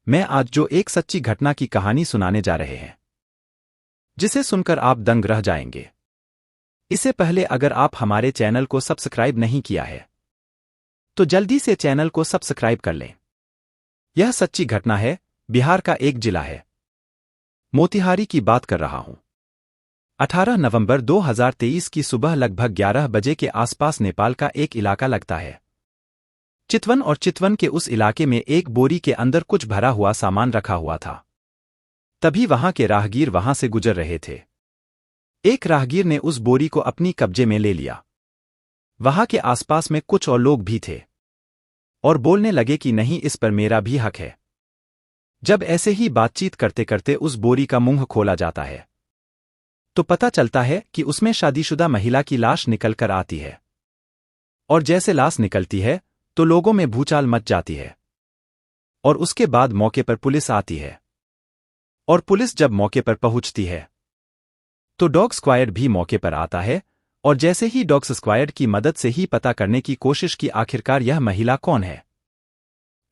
मैं आज जो एक सच्ची घटना की कहानी सुनाने जा रहे हैं, जिसे सुनकर आप दंग रह जाएंगे। इससे पहले अगर आप हमारे चैनल को सब्सक्राइब नहीं किया है तो जल्दी से चैनल को सब्सक्राइब कर लें। यह सच्ची घटना है, बिहार का एक जिला है, मोतिहारी की बात कर रहा हूं। 18 नवंबर 2023 की सुबह लगभग 11 बजे के आसपास नेपाल का एक इलाका लगता है चितवन, और चितवन के उस इलाके में एक बोरी के अंदर कुछ भरा हुआ सामान रखा हुआ था। तभी वहां के राहगीर वहां से गुजर रहे थे। एक राहगीर ने उस बोरी को अपनी कब्जे में ले लिया। वहां के आसपास में कुछ और लोग भी थे और बोलने लगे कि नहीं, इस पर मेरा भी हक है। जब ऐसे ही बातचीत करते करते उस बोरी का मुंह खोला जाता है तो पता चलता है कि उसमें शादीशुदा महिला की लाश निकल कर आती है। और जैसे लाश निकलती है तो लोगों में भूचाल मच जाती है। और उसके बाद मौके पर पुलिस आती है। और पुलिस जब मौके पर पहुंचती है तो डॉग स्क्वायड भी मौके पर आता है। और जैसे ही डॉग स्क्वायड की मदद से ही पता करने की कोशिश की आखिरकार यह महिला कौन है,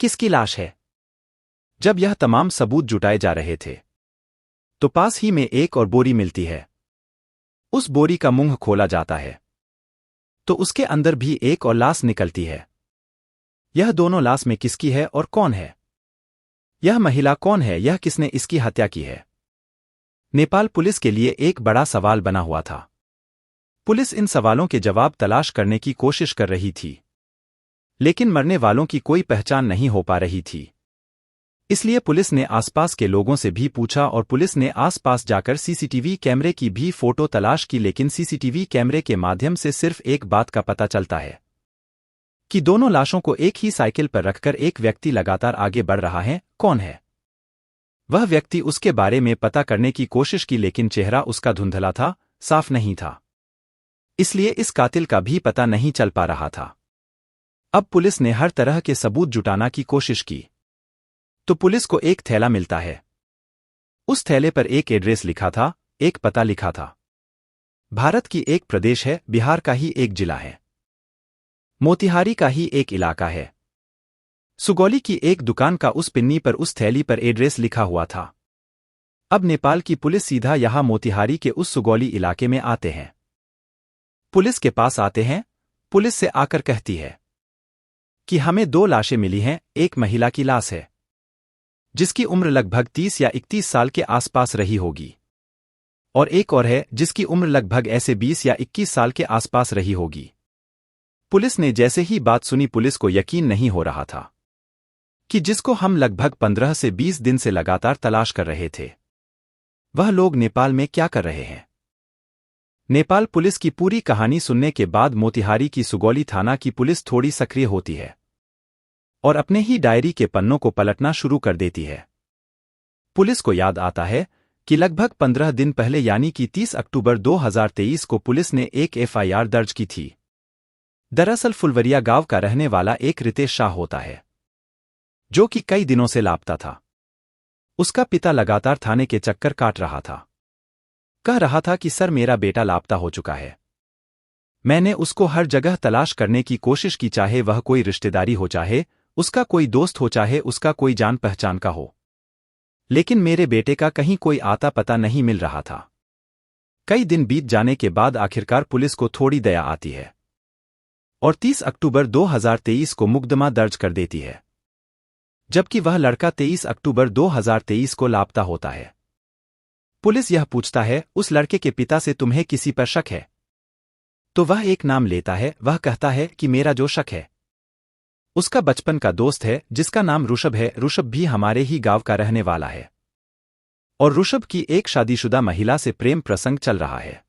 किसकी लाश है। जब यह तमाम सबूत जुटाए जा रहे थे तो पास ही में एक और बोरी मिलती है। उस बोरी का मुंह खोला जाता है तो उसके अंदर भी एक और लाश निकलती है। यह दोनों लाश में किसकी है और कौन है? यह महिला कौन है? यह किसने इसकी हत्या की है? नेपाल पुलिस के लिए एक बड़ा सवाल बना हुआ था। पुलिस इन सवालों के जवाब तलाश करने की कोशिश कर रही थी, लेकिन मरने वालों की कोई पहचान नहीं हो पा रही थी। इसलिए पुलिस ने आसपास के लोगों से भी पूछा और पुलिस ने आसपास जाकर सीसीटीवी कैमरे की भी फोटो तलाश की, लेकिन सीसीटीवी कैमरे के माध्यम से सिर्फ एक बात का पता चलता है कि दोनों लाशों को एक ही साइकिल पर रखकर एक व्यक्ति लगातार आगे बढ़ रहा है। कौन है वह व्यक्ति? उसके बारे में पता करने की कोशिश की, लेकिन चेहरा उसका धुंधला था, साफ नहीं था, इसलिए इस कातिल का भी पता नहीं चल पा रहा था। अब पुलिस ने हर तरह के सबूत जुटाना की कोशिश की तो पुलिस को एक थैला मिलता है। उस थैले पर एक एड्रेस लिखा था, एक पता लिखा था। भारत की एक प्रदेश है, बिहार का ही एक जिला है, मोतिहारी का ही एक इलाका है। सुगौली की एक दुकान का उस पिन्नी पर उस थैली पर एड्रेस लिखा हुआ था। अब नेपाल की पुलिस सीधा यहां मोतिहारी के उस सुगौली इलाके में आते हैं। पुलिस के पास आते हैं। पुलिस से आकर कहती है कि हमें 2 लाशें मिली हैं। एक महिला की लाश है जिसकी उम्र लगभग 30 या 31 साल के आसपास रही होगी, और एक और है जिसकी उम्र लगभग ऐसे 20 या 21 साल के आसपास रही होगी। पुलिस ने जैसे ही बात सुनी, पुलिस को यकीन नहीं हो रहा था कि जिसको हम लगभग 15 से 20 दिन से लगातार तलाश कर रहे थे, वह लोग नेपाल में क्या कर रहे हैं। नेपाल पुलिस की पूरी कहानी सुनने के बाद मोतिहारी की सुगौली थाना की पुलिस थोड़ी सक्रिय होती है और अपने ही डायरी के पन्नों को पलटना शुरू कर देती है। पुलिस को याद आता है कि लगभग 15 दिन पहले यानी कि 30 अक्टूबर 2023 को पुलिस ने एक एफआईआर दर्ज की थी। दरअसल फुलवरिया गांव का रहने वाला एक रितेश शाह होता है जो कि कई दिनों से लापता था। उसका पिता लगातार थाने के चक्कर काट रहा था, कह रहा था कि सर, मेरा बेटा लापता हो चुका है। मैंने उसको हर जगह तलाश करने की कोशिश की, चाहे वह कोई रिश्तेदारी हो, चाहे उसका कोई दोस्त हो, चाहे उसका कोई जान पहचान का हो, लेकिन मेरे बेटे का कहीं कोई आता पता नहीं मिल रहा था। कई दिन बीत जाने के बाद आखिरकार पुलिस को थोड़ी दया आती है और 30 अक्टूबर 2023 को मुकदमा दर्ज कर देती है, जबकि वह लड़का 23 अक्टूबर 2023 को लापता होता है। पुलिस यह पूछता है उस लड़के के पिता से, तुम्हें किसी पर शक है? तो वह एक नाम लेता है। वह कहता है कि मेरा जो शक है उसका बचपन का दोस्त है जिसका नाम ऋषभ है। ऋषभ भी हमारे ही गांव का रहने वाला है और ऋषभ की एक शादीशुदा महिला से प्रेम प्रसंग चल रहा है।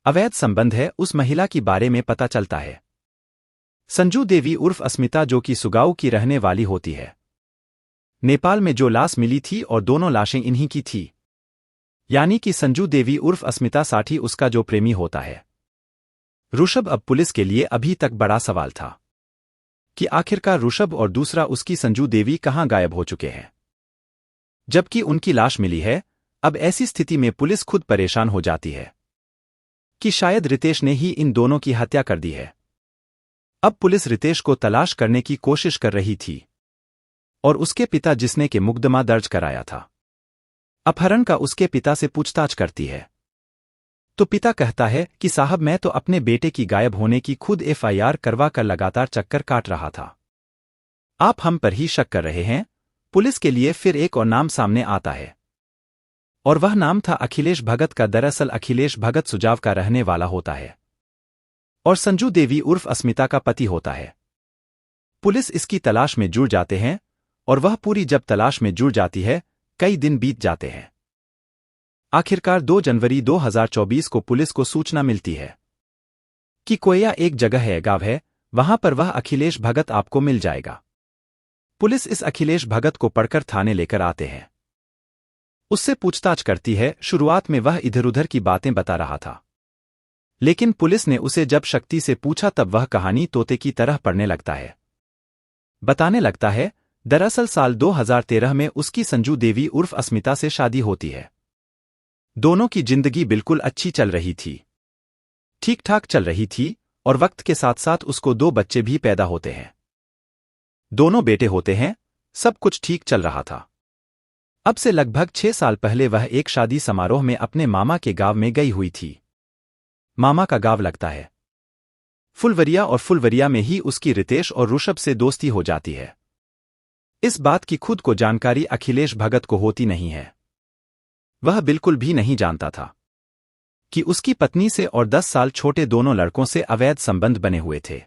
अवैध संबंध है। उस महिला के बारे में पता चलता है, संजू देवी उर्फ अस्मिता, जो कि सुगाऊ की रहने वाली होती है। नेपाल में जो लाश मिली थी और दोनों लाशें इन्हीं की थी, यानी कि संजू देवी उर्फ अस्मिता साठी उसका जो प्रेमी होता है। ऋषभ अब पुलिस के लिए अभी तक बड़ा सवाल था कि आखिरकार ऋषभ और दूसरा उसकी संजू देवी कहां गायब हो चुके हैं, जबकि उनकी लाश मिली है। अब ऐसी स्थिति में पुलिस खुद परेशान हो जाती है कि शायद रितेश ने ही इन दोनों की हत्या कर दी है। अब पुलिस रितेश को तलाश करने की कोशिश कर रही थी, और उसके पिता जिसने के मुकदमा दर्ज कराया था अपहरण का उसके पिता से पूछताछ करती है। तो पिता कहता है कि साहब मैं तो अपने बेटे की गायब होने की खुद एफआईआर करवा कर लगातार चक्कर काट रहा था। आप हम पर ही शक कर रहे हैं। पुलिस के लिए फिर एक और नाम सामने आता है और वह नाम था अखिलेश भगत का। दरअसल अखिलेश भगत सुजाव का रहने वाला होता है और संजू देवी उर्फ अस्मिता का पति होता है। पुलिस इसकी तलाश में जुड़ जाते हैं और वह पूरी जब तलाश में जुड़ जाती है कई दिन बीत जाते हैं। आखिरकार 2 जनवरी 2024 को पुलिस को सूचना मिलती है कि कोया एक जगह है, गांव है, वहां पर वह अखिलेश भगत आपको मिल जाएगा। पुलिस इस अखिलेश भगत को पकड़कर थाने लेकर आते हैं। उससे पूछताछ करती है। शुरुआत में वह इधर-उधर की बातें बता रहा था, लेकिन पुलिस ने उसे जब शक्ति से पूछा तब वह कहानी तोते की तरह पढ़ने लगता है। बताने लगता है दरअसल साल 2013 में उसकी संजू देवी उर्फ अस्मिता से शादी होती है। दोनों की जिंदगी बिल्कुल अच्छी चल रही थी, ठीक ठाक चल रही थी और वक्त के साथ साथ उसको 2 बच्चे भी पैदा होते हैं। दोनों बेटे होते हैं, सब कुछ ठीक चल रहा था। अब से लगभग 6 साल पहले वह एक शादी समारोह में अपने मामा के गांव में गई हुई थी। मामा का गांव लगता है फुलवरिया और फुलवरिया में ही उसकी रितेश और ऋषभ से दोस्ती हो जाती है। इस बात की खुद को जानकारी अखिलेश भगत को होती नहीं है। वह बिल्कुल भी नहीं जानता था कि उसकी पत्नी से और 10 साल छोटे दोनों लड़कों से अवैध संबंध बने हुए थे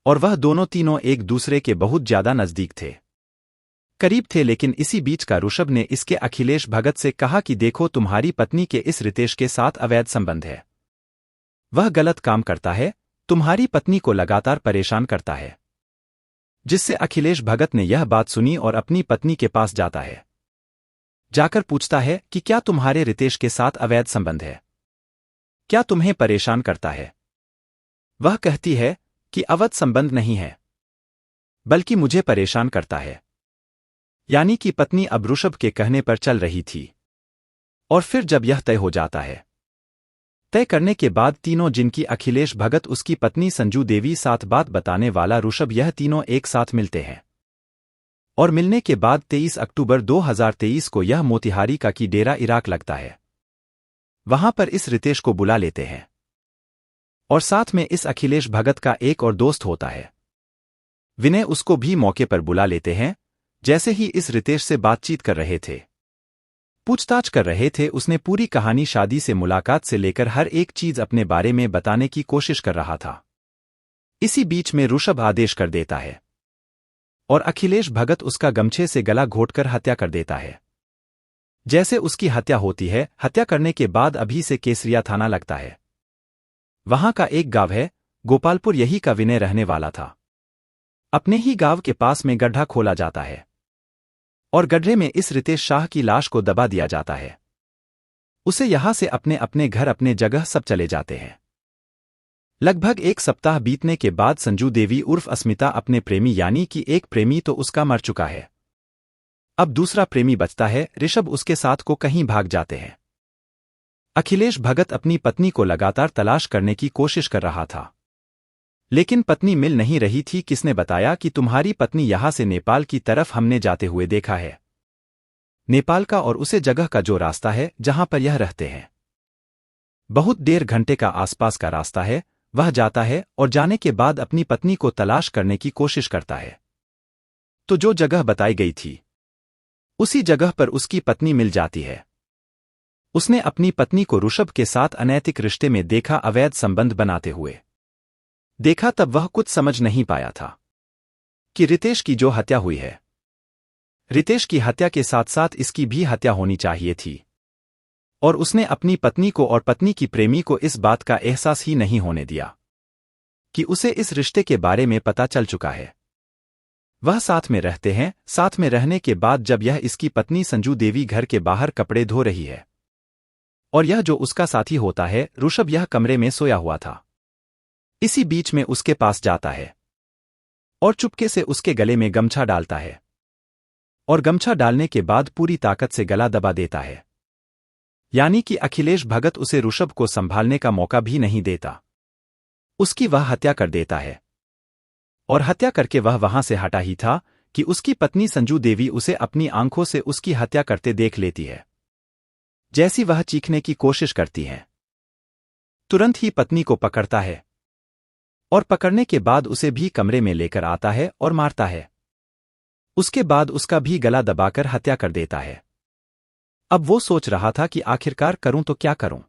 और वह दोनों तीनों एक दूसरे के बहुत ज्यादा नजदीक थे, करीब थे। लेकिन इसी बीच का ऋषभ ने इसके अखिलेश भगत से कहा कि देखो तुम्हारी पत्नी के इस रितेश के साथ अवैध संबंध है, वह गलत काम करता है, तुम्हारी पत्नी को लगातार परेशान करता है। जिससे अखिलेश भगत ने यह बात सुनी और अपनी पत्नी के पास जाता है। जाकर पूछता है कि क्या तुम्हारे रितेश के साथ अवैध संबंध है, क्या तुम्हें परेशान करता है। वह कहती है कि अवैध संबंध नहीं है, बल्कि मुझे परेशान करता है। यानी कि पत्नी अब ऋषभ के कहने पर चल रही थी। और फिर जब यह तय हो जाता है, तय करने के बाद तीनों जिनकी अखिलेश भगत उसकी पत्नी संजू देवी साथ बात बताने वाला ऋषभ, यह तीनों एक साथ मिलते हैं। और मिलने के बाद 23 अक्टूबर 2023 को यह मोतिहारी का की डेरा इराक लगता है, वहां पर इस रितेश को बुला लेते हैं और साथ में इस अखिलेश भगत का एक और दोस्त होता है विनय, उसको भी मौके पर बुला लेते हैं। जैसे ही इस रितेश से बातचीत कर रहे थे, पूछताछ कर रहे थे, उसने पूरी कहानी शादी से मुलाकात से लेकर हर एक चीज अपने बारे में बताने की कोशिश कर रहा था। इसी बीच में ऋषभ आदेश कर देता है और अखिलेश भगत उसका गमछे से गला घोंटकर हत्या कर देता है। जैसे उसकी हत्या होती है, हत्या करने के बाद अभी से केसरिया थाना लगता है, वहां का एक गांव है गोपालपुर, यही का विनय रहने वाला था। अपने ही गांव के पास में गड्ढा खोला जाता है और गड्ढे में इस रितेश शाह की लाश को दबा दिया जाता है। उसे यहां से अपने अपने घर अपने जगह सब चले जाते हैं। लगभग 1 सप्ताह बीतने के बाद संजू देवी उर्फ अस्मिता अपने प्रेमी, यानी कि एक प्रेमी तो उसका मर चुका है, अब दूसरा प्रेमी बचता है ऋषभ, उसके साथ को कहीं भाग जाते हैं। अखिलेश भगत अपनी पत्नी को लगातार तलाश करने की कोशिश कर रहा था, लेकिन पत्नी मिल नहीं रही थी। किसने बताया कि तुम्हारी पत्नी यहां से नेपाल की तरफ हमने जाते हुए देखा है, नेपाल का और उसे जगह का जो रास्ता है जहां पर यह रहते हैं, बहुत 1.5 घंटे का आसपास का रास्ता है। वह जाता है और जाने के बाद अपनी पत्नी को तलाश करने की कोशिश करता है। तो जो जगह बताई गई थी उसी जगह पर उसकी पत्नी मिल जाती है। उसने अपनी पत्नी को ऋषभ के साथ अनैतिक रिश्ते में देखा, अवैध संबंध बनाते हुए देखा। तब वह कुछ समझ नहीं पाया था कि रितेश की जो हत्या हुई है, रितेश की हत्या के साथ साथ इसकी भी हत्या होनी चाहिए थी। और उसने अपनी पत्नी को और पत्नी की प्रेमी को इस बात का एहसास ही नहीं होने दिया कि उसे इस रिश्ते के बारे में पता चल चुका है। वह साथ में रहते हैं। साथ में रहने के बाद जब यह इसकी पत्नी संजू देवी घर के बाहर कपड़े धो रही है और यह जो उसका साथी होता है ऋषभ, यह कमरे में सोया हुआ था, इसी बीच में उसके पास जाता है और चुपके से उसके गले में गमछा डालता है और गमछा डालने के बाद पूरी ताकत से गला दबा देता है। यानी कि अखिलेश भगत उसे ऋषभ को संभालने का मौका भी नहीं देता, उसकी वह हत्या कर देता है। और हत्या करके वह वहां से हटा ही था कि उसकी पत्नी संजू देवी उसे अपनी आंखों से उसकी हत्या करते देख लेती है। जैसी वह चीखने की कोशिश करती है, तुरंत ही पत्नी को पकड़ता है और पकड़ने के बाद उसे भी कमरे में लेकर आता है और मारता है। उसके बाद उसका भी गला दबाकर हत्या कर देता है। अब वो सोच रहा था कि आखिरकार करूं तो क्या करूं।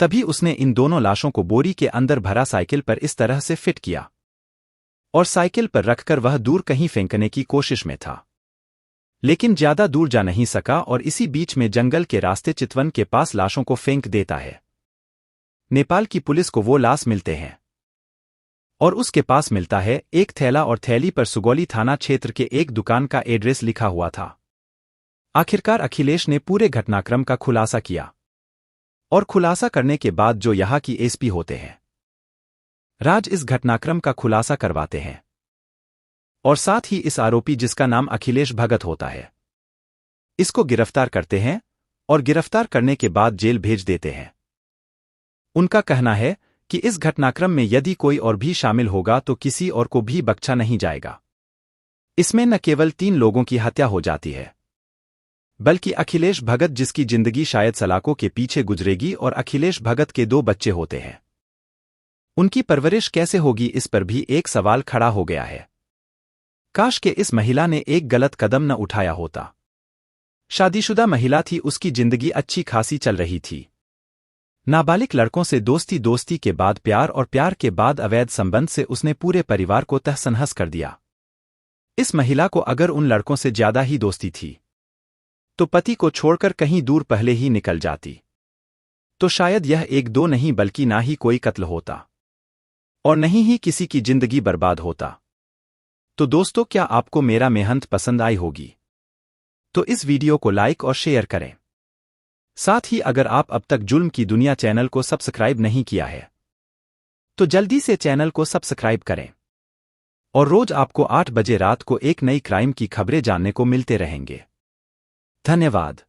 तभी उसने इन दोनों लाशों को बोरी के अंदर भरा साइकिल पर इस तरह से फिट किया और साइकिल पर रखकर वह दूर कहीं फेंकने की कोशिश में था, लेकिन ज्यादा दूर जा नहीं सका और इसी बीच में जंगल के रास्ते चितवन के पास लाशों को फेंक देता है। नेपाल की पुलिस को वो लाश मिलते हैं और उसके पास मिलता है एक थैला और थैली पर सुगौली थाना क्षेत्र के एक दुकान का एड्रेस लिखा हुआ था। आखिरकार अखिलेश ने पूरे घटनाक्रम का खुलासा किया और खुलासा करने के बाद जो यहाँ की एसपी होते हैं राज इस घटनाक्रम का खुलासा करवाते हैं और साथ ही इस आरोपी जिसका नाम अखिलेश भगत होता है इसको गिरफ्तार करते हैं और गिरफ्तार करने के बाद जेल भेज देते हैं। उनका कहना है कि इस घटनाक्रम में यदि कोई और भी शामिल होगा तो किसी और को भी बख्शा नहीं जाएगा। इसमें न केवल 3 लोगों की हत्या हो जाती है बल्कि अखिलेश भगत जिसकी जिंदगी शायद सलाखों के पीछे गुजरेगी और अखिलेश भगत के 2 बच्चे होते हैं, उनकी परवरिश कैसे होगी इस पर भी एक सवाल खड़ा हो गया है। काश के इस महिला ने एक गलत कदम न उठाया होता। शादीशुदा महिला थी, उसकी जिंदगी अच्छी खासी चल रही थी। नाबालिग लड़कों से दोस्ती के बाद प्यार और प्यार के बाद अवैध संबंध से उसने पूरे परिवार को तहस-नहस कर दिया। इस महिला को अगर उन लड़कों से ज्यादा ही दोस्ती थी तो पति को छोड़कर कहीं दूर पहले ही निकल जाती, तो शायद यह 1-2 नहीं बल्कि ना ही कोई कत्ल होता और नहीं ही किसी की जिंदगी बर्बाद होता। तो दोस्तों, क्या आपको मेरा मेहनत पसंद आई होगी तो इस वीडियो को लाइक और शेयर करें। साथ ही अगर आप अब तक जुल्म की दुनिया चैनल को सब्सक्राइब नहीं किया है तो जल्दी से चैनल को सब्सक्राइब करें और रोज आपको 8 बजे रात को एक नई क्राइम की खबरें जानने को मिलते रहेंगे। धन्यवाद।